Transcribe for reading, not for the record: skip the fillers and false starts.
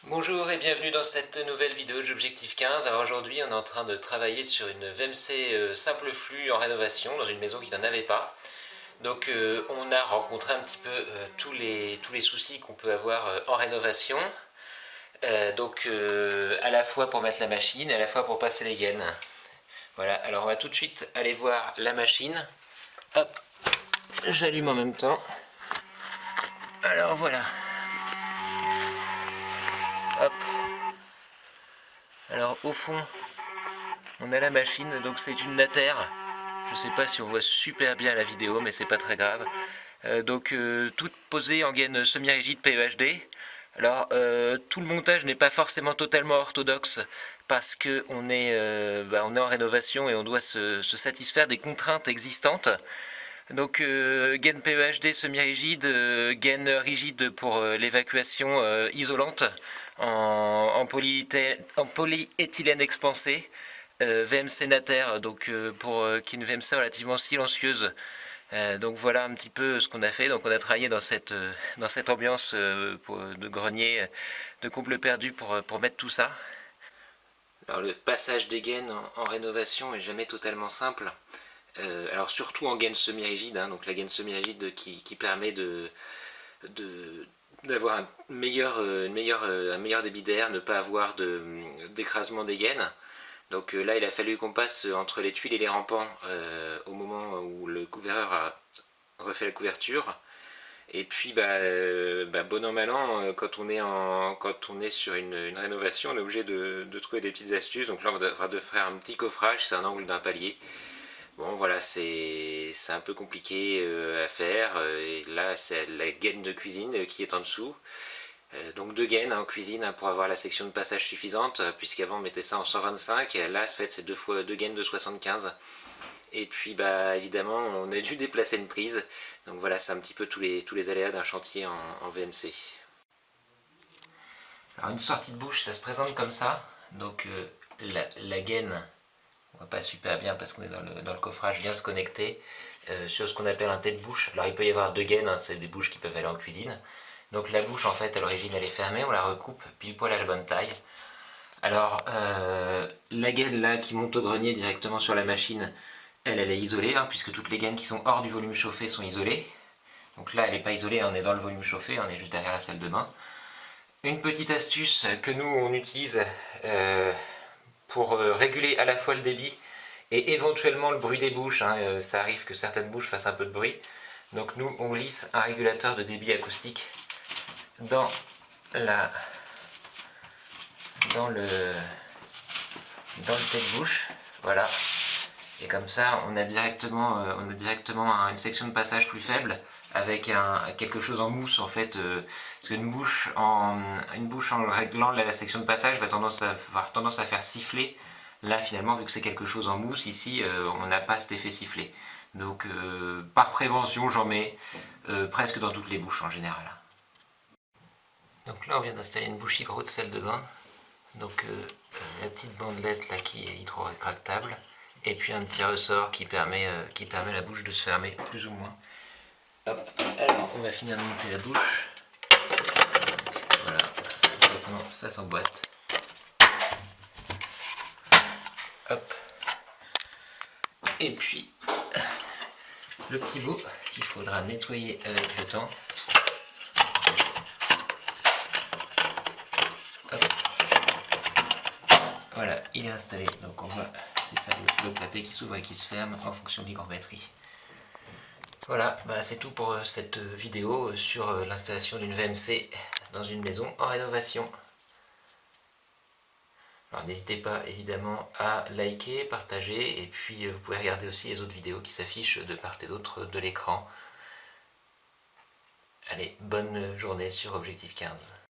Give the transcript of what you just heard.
Bonjour et bienvenue dans cette nouvelle vidéo d'Objectif 15. Alors aujourd'hui on est en train de travailler sur une VMC simple flux en rénovation dans une maison qui n'en avait pas. Donc on a rencontré un petit peu tous les soucis qu'on peut avoir en rénovation. À la fois pour mettre la machine et à la fois pour passer les gaines. Voilà, alors on va tout de suite aller voir la machine. Hop, j'allume en même temps. Alors voilà. Hop. Alors au fond, on a la machine, donc c'est une Nater. Je sais pas si on voit super bien la vidéo, mais c'est pas très grave. Toute posée en gaine semi-rigide PEHD. Alors tout le montage n'est pas forcément totalement orthodoxe parce que on est en rénovation et on doit se satisfaire des contraintes existantes. Donc gaine PEHD semi-rigide, gaine rigide pour l'évacuation isolante en polyéthylène expansé, VMC Nater, qui est une VMC relativement silencieuse. Donc voilà un petit peu ce qu'on a fait. Donc on a travaillé dans cette ambiance de grenier, de comble perdu pour mettre tout ça. Alors le passage des gaines en rénovation est jamais totalement simple. Alors surtout en gaine semi-rigide, hein, donc la gaine semi-rigide qui permet d'avoir un meilleur débit d'air, ne pas avoir d'écrasement des gaines. Donc là il a fallu qu'on passe entre les tuiles et les rampants au moment où le couvreur a refait la couverture. Et puis bon an mal an, quand on est sur une rénovation, on est obligé de trouver des petites astuces. Donc là on va faire un petit coffrage, c'est un angle d'un palier. Bon voilà, c'est un peu compliqué à faire. Et là c'est la gaine de cuisine qui est en dessous. Donc deux gaines en cuisine pour avoir la section de passage suffisante, puisqu'avant on mettait ça en 125, et là en fait c'est deux gaines de 75. Et puis évidemment on a dû déplacer une prise. Donc voilà, c'est un petit peu tous les aléas d'un chantier en VMC. Alors une sortie de bouche, ça se présente comme ça. Donc la gaine, on voit pas super bien parce qu'on est dans le coffrage, vient se connecter sur ce qu'on appelle un tête-bouche. Alors il peut y avoir deux gaines, hein, c'est des bouches qui peuvent aller en cuisine. Donc la bouche en fait à l'origine elle est fermée, on la recoupe pile poil à la bonne taille. Alors la gaine là qui monte au grenier directement sur la machine, elle est isolée, hein, puisque toutes les gaines qui sont hors du volume chauffé sont isolées. Donc là elle n'est pas isolée, on est dans le volume chauffé, on est juste derrière la salle de bain. Une petite astuce que nous on utilise pour réguler à la fois le débit et éventuellement le bruit des bouches, hein, ça arrive que certaines bouches fassent un peu de bruit. Donc nous on glisse un régulateur de débit acoustique dans le tête-bouche, voilà. Et comme ça, on a directement une section de passage plus faible avec quelque chose en mousse en fait. Parce qu'une bouche en réglant la section de passage va avoir tendance à faire siffler. Là, finalement, vu que c'est quelque chose en mousse, ici, on n'a pas cet effet sifflé. Donc, par prévention, j'en mets presque dans toutes les bouches en général. Donc là, on vient d'installer une bouche hydro de salle de bain. Donc la petite bandelette là qui est hydro-rétractable, et puis un petit ressort qui permet la bouche de se fermer plus ou moins. Hop, alors on va finir de monter la bouche. Donc, voilà, maintenant ça s'emboîte. Hop, et puis le petit bout qu'il faudra nettoyer avec le temps. Hop. Voilà, il est installé, donc on voit, c'est ça le clapet qui s'ouvre et qui se ferme en fonction de l'hygrométrie. Voilà, c'est tout pour cette vidéo sur l'installation d'une VMC dans une maison en rénovation. Alors n'hésitez pas évidemment à liker, partager, et puis vous pouvez regarder aussi les autres vidéos qui s'affichent de part et d'autre de l'écran. Allez, bonne journée sur Objectif 15.